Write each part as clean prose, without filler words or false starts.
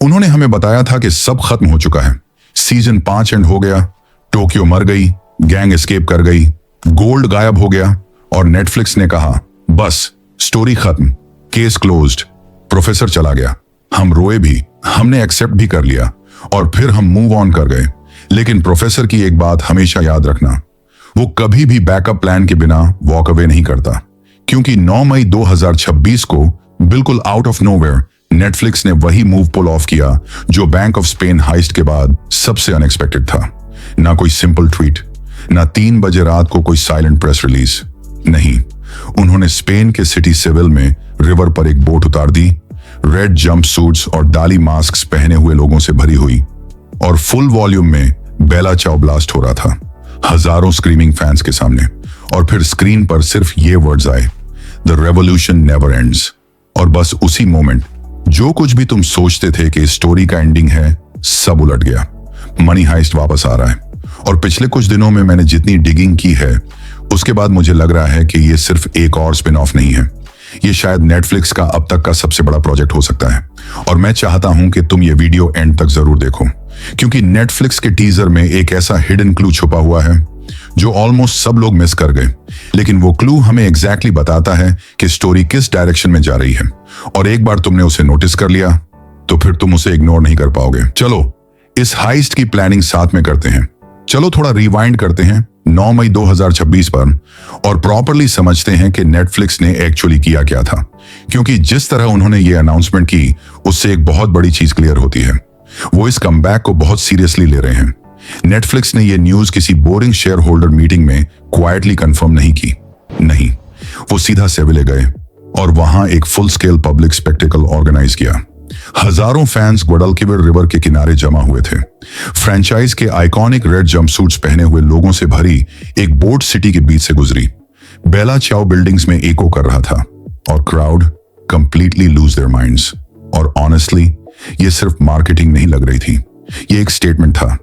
उन्होंने हमें बताया था कि सब खत्म हो चुका है, सीजन 5 एंड हो गया, टोक्यो मर गई, गैंग एस्केप कर गई, गोल्ड गायब हो गया और नेटफ्लिक्स ने कहा बस स्टोरी खत्म, केस क्लोज्ड, प्रोफेसर चला गया। हम रोए भी, हमने एक्सेप्ट भी कर लिया और फिर हम मूव ऑन कर गए। लेकिन प्रोफेसर की एक बात हमेशा याद रखना, वो कभी भी बैकअप प्लान के बिना वॉक अवे नहीं करता, क्योंकि 9 मई 2026 को बिल्कुल आउट ऑफ नोवेयर नेटफ्लिक्स ने वही मूव पुल ऑफ किया जो बैंक ऑफ स्पेन हाइस्ट के बाद सबसे अनएक्सपेक्टेड था। ना कोई सिंपल ट्वीट, ना 3 बजे रात को कोई साइलेंट प्रेस रिलीज, नहीं, उन्होंने स्पेन के सिटी सिविल में रिवर पर एक बोट उतार दी, रेड जंप सूट्स और डाली मास्क पहने हुए लोगों से भरी हुई, और फुल वॉल्यूम में बेला चाओ ब्लास्ट हो रहा था, हजारों स्क्रीमिंग फैंस के सामने। और फिर स्क्रीन पर सिर्फ ये वर्ड्स आए, द रेवोल्यूशन नेवर एंड्स। और बस उसी मोमेंट जो कुछ भी तुम सोचते थे कि स्टोरी का एंडिंग है, सब उलट गया। मनी हाइस्ट वापस आ रहा है, और पिछले कुछ दिनों में मैंने जितनी डिगिंग की है उसके बाद मुझे लग रहा है कि ये सिर्फ एक और स्पिन ऑफ नहीं है, ये शायद नेटफ्लिक्स का अब तक का सबसे बड़ा प्रोजेक्ट हो सकता है। और मैं चाहता हूं कि तुम ये वीडियो एंड तक जरूर देखो, क्योंकि नेटफ्लिक्स के टीजर में एक ऐसा हिडन क्लू छुपा हुआ है जो ऑलमोस्ट सब लोग मिस कर गए, लेकिन वो क्लू हमें एग्जैक्टली बताता है कि स्टोरी किस डायरेक्शन में जा रही है। और एक बार तुमने उसे नोटिस कर लिया तो फिर तुम उसे इग्नोर नहीं कर पाओगे। चलो इस हाइस्ट की प्लानिंग साथ में करते हैं। चलो थोड़ा रिवाइंड करते हैं 9 मई 2026 पर और प्रॉपरली समझते हैं कि नेटफ्लिक्स ने एक्चुअली किया क्या था, क्योंकि जिस तरह उन्होंने ये अनाउंसमेंट की उससे एक बहुत बड़ी चीज क्लियर होती है, वो इस कमबैक को बहुत सीरियसली ले रहे हैं। नेटफ्लिक्स ने ये न्यूज किसी बोरिंग शेयर होल्डर मीटिंग में क्वाइटली कंफर्म नहीं की, नहीं, वो सीधा सेविले गए और वहां एक full scale public spectacle organise किया। हजारों फैंस ग्वाडलक्विवर रिवर के किनारे जमा हुए थे। फ्रेंचाइज के आइकॉनिक रेड जंपसूट्स पहने हुए लोगों से भरी एक बोट सिटी के बीच से गुजरी। बेला चाओ बिल्डिंग्स में एको कर रहा था और crowd completely lose their minds. और ऑनेस्टली ये सिर्फ मार्केटिंग नहीं लग रही थी, ये एक स्टेटमेंट था।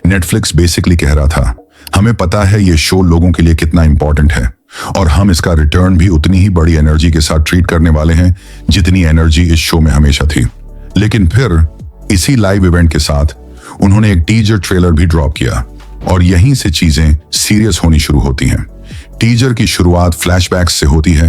नेटफ्लिक्स बेसिकली कह रहा था, हमें पता है ये शो लोगों के लिए कितना इंपॉर्टेंट है और हम इसका रिटर्न भी उतनी ही बड़ी एनर्जी के साथ ट्रीट करने वाले हैं जितनी एनर्जी इस शो में हमेशा थी। लेकिन फिर इसी लाइव इवेंट के साथ उन्होंने एक टीजर ट्रेलर भी ड्रॉप किया और यहीं से चीजें सीरियस होनी शुरू होती हैं। टीजर की शुरुआत फ्लैशबैक्स से होती है,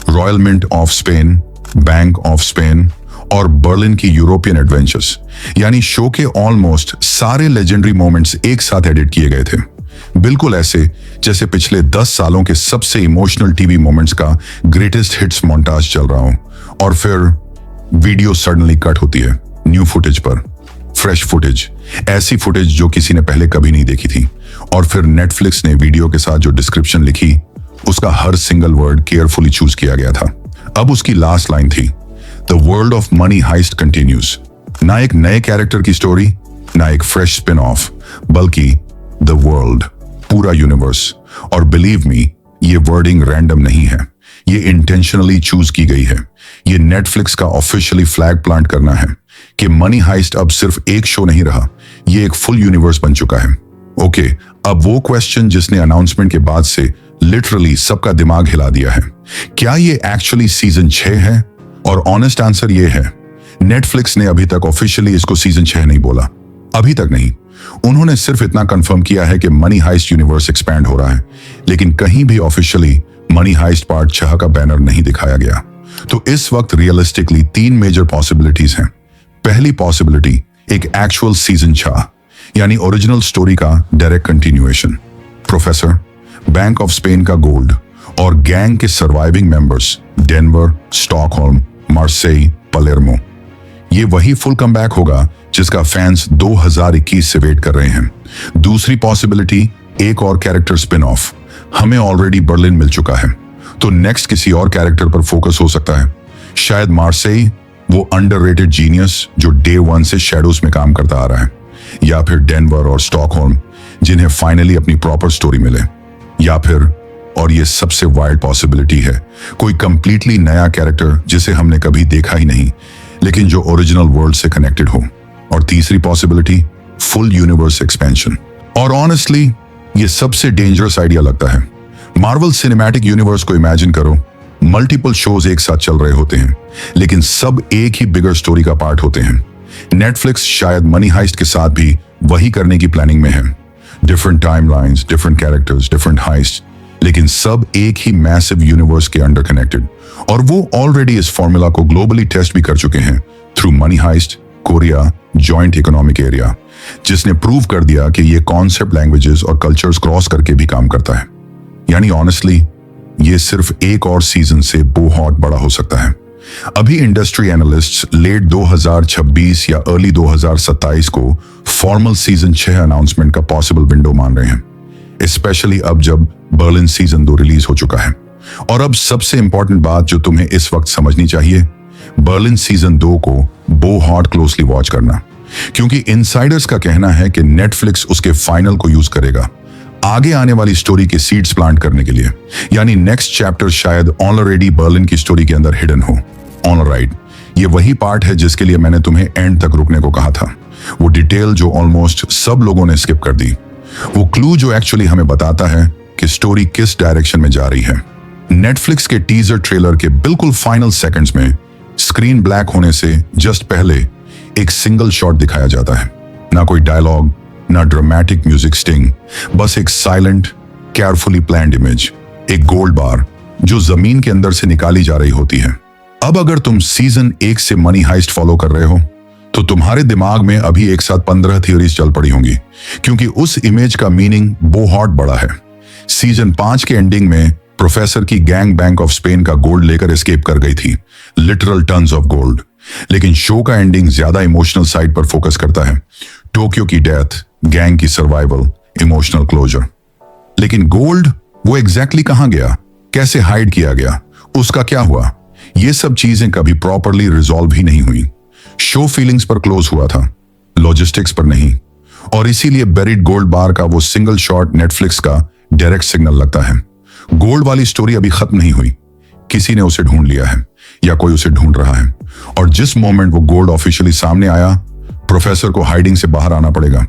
royal mint of Spain, bank of Spain और बर्लिन की यूरोपियन एडवेंचर्स, यानी शो के ऑलमोस्ट सारे लेजेंडरी मोमेंट्स एक साथ एडिट किए गए थे, बिल्कुल ऐसे जैसे पिछले 10 सालों के सबसे इमोशनल टीवी मोमेंट्स का ग्रेटेस्ट हिट्स मोन्टाज चल रहा हो। और फिर वीडियो सडनली कट होती है न्यू फुटेज पर, फ्रेश फुटेज, ऐसी फुटेज जो किसी ने पहले कभी नहीं देखी थी। और फिर नेटफ्लिक्स ने वीडियो के साथ जो डिस्क्रिप्शन लिखी उसका हर सिंगल वर्ड केयरफुली चूज किया गया था। अब उसकी लास्ट लाइन थी, the world of money heist continues. ना एक नए कैरेक्टर की स्टोरी, ना एक फ्रेश स्पिन ऑफ, बल्कि द वर्ल्ड, पूरा यूनिवर्स। और बिलीव मी, ये वर्डिंग रैंडम नहीं है, ये इंटेंशनली चूज की गई है। ये नेटफ्लिक्स का ऑफिशियली फ्लैग प्लांट करना है कि मनी हाइस्ट अब सिर्फ एक शो नहीं रहा, ये एक फुल यूनिवर्स बन चुका है। ओके, अब वो क्वेश्चन जिसने अनाउंसमेंट के बाद से लिटरली सबका दिमाग हिला दिया है, क्या ये एक्चुअली सीजन 6 है? और ऑनेस्ट आंसर ये है, नेटफ्लिक्स ने अभी तक ऑफिशियली इसको सीजन 6 नहीं बोला, अभी तक नहीं। उन्होंने सिर्फ इतना कंफर्म किया है कि मनी हाइस्ट यूनिवर्स एक्सपैंड हो रहा है, लेकिन कहीं भी ऑफिशियली मनी हाइस्ट पार्ट 6 का बैनर नहीं दिखाया गया। तो इस वक्त रियलिस्टिकली 3 मेजर पॉसिबिलिटीज हैं। पहली पॉसिबिलिटी, एक एक्चुअल सीजन 6 यानी ओरिजिनल स्टोरी का direct continuation. Professor, bank of Spain का गोल्ड और गैंग के surviving members Denver, Stockholm, Marseille, Palermo, ये वही फुल कमबैक होगा जिसका फैंस 2021 से वेट कर रहे हैं। दूसरी पॉसिबिलिटी, एक और कैरेक्टर स्पिन ऑफ। हमें ऑलरेडी बर्लिन मिल चुका है, तो नेक्स्ट किसी और कैरेक्टर पर फोकस हो सकता है। शायद मार्सेई, वो अंडररेटेड जीनियस जो डे 1 से शैडोज में काम करता आ रहा है, या फिर डेनवर और स्टॉकहोल्म जिन्हें फाइनली अपनी प्रॉपर स्टोरी मिले, या फिर, और ये सबसे वाइल्ड पॉसिबिलिटी है, कोई कंप्लीटली नया कैरेक्टर जिसे हमने कभी देखा ही नहीं लेकिन जो ओरिजिनल वर्ल्ड से कनेक्टेड हो। और तीसरी पॉसिबिलिटी, फुल यूनिवर्स एक्सपेंशन। और ऑनेस्टली ये सबसे डेंजरस आइडिया लगता है। मार्वल सिनेमैटिक यूनिवर्स को इमेजिन करो, मल्टीपल शोज एक साथ चल रहे होते हैं लेकिन सब एक ही बिगर स्टोरी का पार्ट होते हैं। नेटफ्लिक्स शायद मनी हाइस्ट के साथ भी वही करने की प्लानिंग में है। Different timelines, different characters, different heist, लेकिन सब एक ही मैसिव यूनिवर्स के अंडर कनेक्टेड। और वो ऑलरेडी इस फॉर्मूला को ग्लोबली टेस्ट भी कर चुके हैं through money heist, Korea, joint economic area, जिसने प्रूव कर दिया कि ये कॉन्सेप्ट लैंग्वेजेस और कल्चर्स क्रॉस करके भी काम करता है। यानी ऑनेस्टली ये सिर्फ एक और सीजन से बहुत बड़ा हो सकता है। अभी इंडस्ट्री एनालिस्ट्स लेट 2026 या अर्ली 2027 को फॉर्मल सीजन 6 अनाउंसमेंट का पॉसिबल विंडो मान रहे हैं, स्पेशली अब जब बर्लिन सीजन 2 रिलीज हो चुका है। और अब सबसे इंपॉर्टेंट बात जो तुम्हें इस वक्त समझनी चाहिए, बर्लिन सीजन 2 को बहुत क्लोजली वॉच करना, क्योंकि इनसाइडर्स का कहना है कि नेटफ्लिक्स उसके फाइनल को यूज करेगा आगे आने वाली स्टोरी के सीड्स प्लांट करने के लिए। यानी नेक्स्ट चैप्टर शायद ऑलरेडी बर्लिन की स्टोरी के अंदर हिडन हो। ऑलराइट, ये वही पार्ट है जिसके लिए मैंने तुम्हें एंड तक रुकने को कहा था। वो डिटेल जो ऑलमोस्ट सब लोगों ने स्किप कर दी, वो क्लू जो एक्चुअली हमें बताता है कि स्टोरी किस डायरेक्शन में जा रही है। नेटफ्लिक्स के टीजर ट्रेलर के बिल्कुल फाइनल सेकंड्स में स्क्रीन ब्लैक होने से जस्ट पहले एक सिंगल शॉट दिखाया जाता है। ना कोई डायलॉग, ना ड्रामेटिक म्यूजिक स्टिंग, बस एक साइलेंट, केयरफुली प्लान्ड इमेज, एक गोल्ड बार जो जमीन के अंदर से निकाली जा रही होती है। अब अगर तुम सीजन 1 से मनी हाइस्ट फॉलो कर रहे हो तो तुम्हारे दिमाग में अभी एक साथ 15 थियोरीज चल पड़ी होंगी, क्योंकि उस इमेज का मीनिंग बहुत बड़ा है। सीजन 5 के एंडिंग में प्रोफेसर की गैंग बैंक ऑफ स्पेन का गोल्ड लेकर एस्केप कर गई थी, लिटरल टन्स ऑफ गोल्ड। लेकिन शो का एंडिंग ज्यादा इमोशनल साइड पर फोकस करता है। टोक्यो की डेथ, गैंग की सर्वाइवल, इमोशनल क्लोजर। लेकिन गोल्ड वो एग्जैक्टली कहां गया, कैसे हाइड किया गया, उसका क्या हुआ, ये सब चीजें कभी प्रॉपरली रिजॉल्व ही नहीं हुई। शो फीलिंग्स पर क्लोज हुआ था, लॉजिस्टिक्स पर नहीं। और इसीलिए बेरिड गोल्ड बार का वो सिंगल शॉट नेटफ्लिक्स का डायरेक्ट सिग्नल लगता है। गोल्ड वाली स्टोरी अभी खत्म नहीं हुई, किसी ने उसे ढूंढ लिया है या कोई उसे ढूंढ रहा है। और जिस मोमेंट वो गोल्ड ऑफिशियली सामने आया, प्रोफेसर को हाइडिंग से बाहर आना पड़ेगा।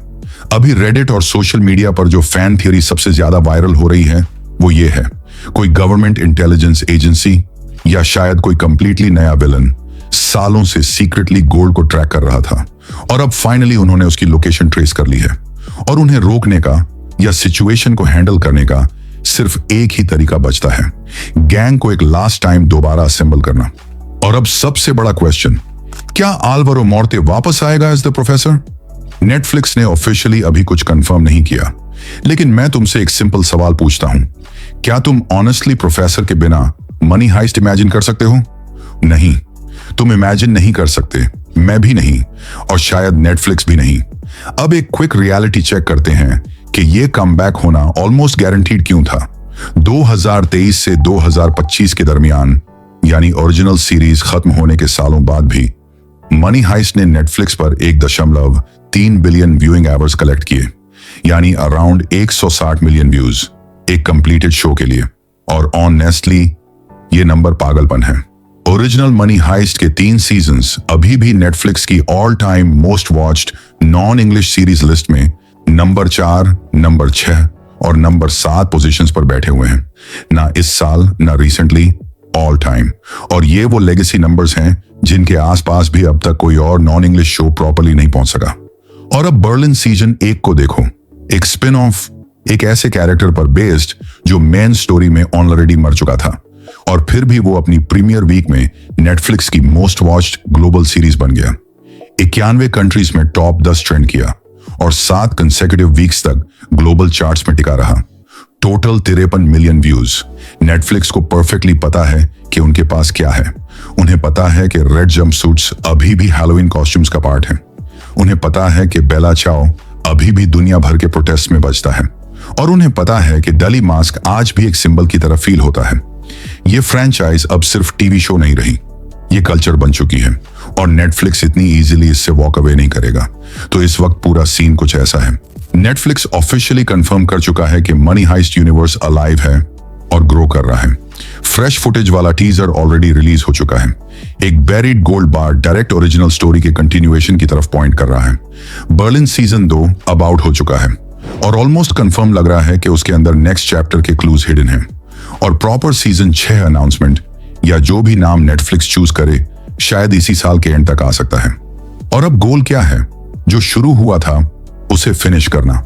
अभी रेडिट और सोशल मीडिया पर जो फैन थियरी सबसे ज्यादा वायरल हो रही है वो ये है, कोई गवर्नमेंट इंटेलिजेंस एजेंसी या शायद कोई कंप्लीटली नया विलन सालों से सीक्रेटली गोल्ड को ट्रैक कर रहा था और अब फाइनली उन्होंने उसकी लोकेशन ट्रेस कर ली है। और उन्हें रोकने का या सिचुएशन को हैंडल करने का सिर्फ एक ही तरीका बचता है, गैंग को एक लास्ट टाइम दोबारा असेंबल करना। और अब सबसे बड़ा क्वेश्चन, क्या आल्वारो मोर्ते वापस आएगा एज द प्रोफेसर? नेटफ्लिक्स ने ऑफिशियली अभी कुछ कंफर्म नहीं किया, लेकिन मैं तुमसे एक सिंपल सवाल पूछता हूं, क्या तुम ऑनेस्टली प्रोफेसर के बिना मनी हाइस्ट इमेजिन कर सकते हो? नहीं, तुम इमेजिन नहीं कर सकते, मैं भी नहीं, और शायद नेटफ्लिक्स भी नहीं। अब एक क्विक रियलिटी चेक करते हैं कि ये कमबैक होना ऑलमोस्ट गारंटीड क्यों था। 2023 से 2025 के दरमियान, यानी ओरिजिनल सीरीज खत्म होने के सालों बाद भी, मनी हाइस्ट ने नेटफ्लिक्स पर 1.3 बिलियन व्यूइंग आवर्स कलेक्ट किए, यानी अराउंड 160 मिलियन व्यूज एक कंप्लीटेड शो के लिए। और ऑनेस्टली ये नंबर पागलपन है। ओरिजिनल मनी हाइस्ट के 3 सीजन्स अभी भी नेटफ्लिक्स की all time most watched non English series list में नंबर 4, नंबर 6 और नंबर 7 पोजीशंस पर बैठे हुए हैं। ना इस साल, ना रिसेंटली, ऑल टाइम। और ये वो लेगेसी नंबर्स हैं जिनके आसपास भी अब तक कोई और नॉन इंग्लिश शो प्रॉपर्ली नहीं पहुंच सका। और अब बर्लिन सीजन 1 को देखो, एक स्पिन ऑफ, एक ऐसे कैरेक्टर पर बेस्ड जो मेन स्टोरी में ऑलरेडी मर चुका था, और फिर भी वो अपनी प्रीमियर वीक में नेटफ्लिक्स की मोस्ट वॉच्ड ग्लोबल सीरीज बन गया। 91 कंट्रीज में टॉप 10 ट्रेंड किया और 7 कंसेक्यूटिव वीक्स तक ग्लोबल चार्ट्स में टिका रहा। Total 53 million views. नेटफ्लिक्स को परफेक्टली पता है कि उनके पास क्या है। उन्हें पता है कि रेड जंपसूट्स अभी भी हैलोवीन कॉस्ट्यूम्स का पार्ट है। उन्हें पता है कि बेला चाओ अभी भी दुनिया भर के प्रोटेस्ट में बजता है, और उन्हें पता है कि डली मास्क आज भी एक सिंबल की तरह फील होता है। ये फ्रेंचाइज अब सिर्फ टीवी शो नहीं रही, ये कल्चर बन चुकी है, और नेटफ्लिक्स इतनी इजीली इससे वॉक अवे नहीं करेगा। तो इस वक्त पूरा सीन कुछ ऐसा है। नेटफ्लिक्स ऑफिशियली कंफर्म कर चुका है कि मनी हाइस्ट यूनिवर्स अलाइव है और ग्रो कर रहा है। फ्रेश फुटेज वाला टीजर ऑलरेडी रिलीज हो चुका है। एक buried gold bar direct original story के कंटिन्यूएशन की तरफ पॉइंट कर रहा है। बर्लिन सीजन 2 अब आउट हो चुका है और ऑलमोस्ट कंफर्म लग रहा है कि उसके अंदर नेक्स्ट चैप्टर के क्लूज हिडन हैं। और प्रॉपर सीजन 6 अनाउंसमेंट या जो भी नाम नेटफ्लिक्स चूज करे शायद इसी साल के एंड तक आ सकता है। और अब गोल क्या है? जो शुरू हुआ था उसे फिनिश करना।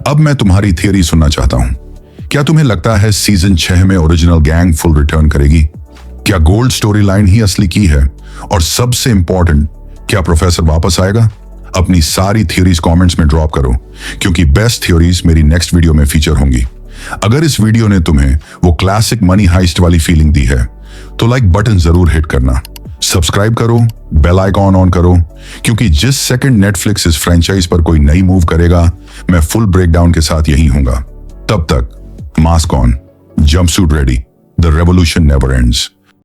अब मैं तुम्हारी थियरी सुनना चाहता हूं। क्या तुम्हें लगता है सीजन 6 में ओरिजिनल गैंग फुल रिटर्न करेगी? क्या गोल्ड स्टोरी लाइन ही असली की है? और सबसे इंपॉर्टेंट, क्या प्रोफेसर वापस आएगा? अपनी सारी थ्योरीज कमेंट्स में ड्रॉप करो, क्योंकि बेस्ट थ्योरीज मेरी नेक्स्ट वीडियो में फीचर होंगी। अगर इस वीडियो ने तुम्हें वो क्लासिक मनी हाइस्ट वाली फीलिंग दी है तो लाइक बटन जरूर हिट करना, सब्सक्राइब करो, बेल आइकॉन ऑन करो, क्योंकि जिस सेकंड नेटफ्लिक्स इस फ्रेंचाइज पर कोई नई मूव करेगा मैं फुल ब्रेकडाउन के साथ यही हूंगा। तब तक mask on, jumpsuit ready, the revolution never ends.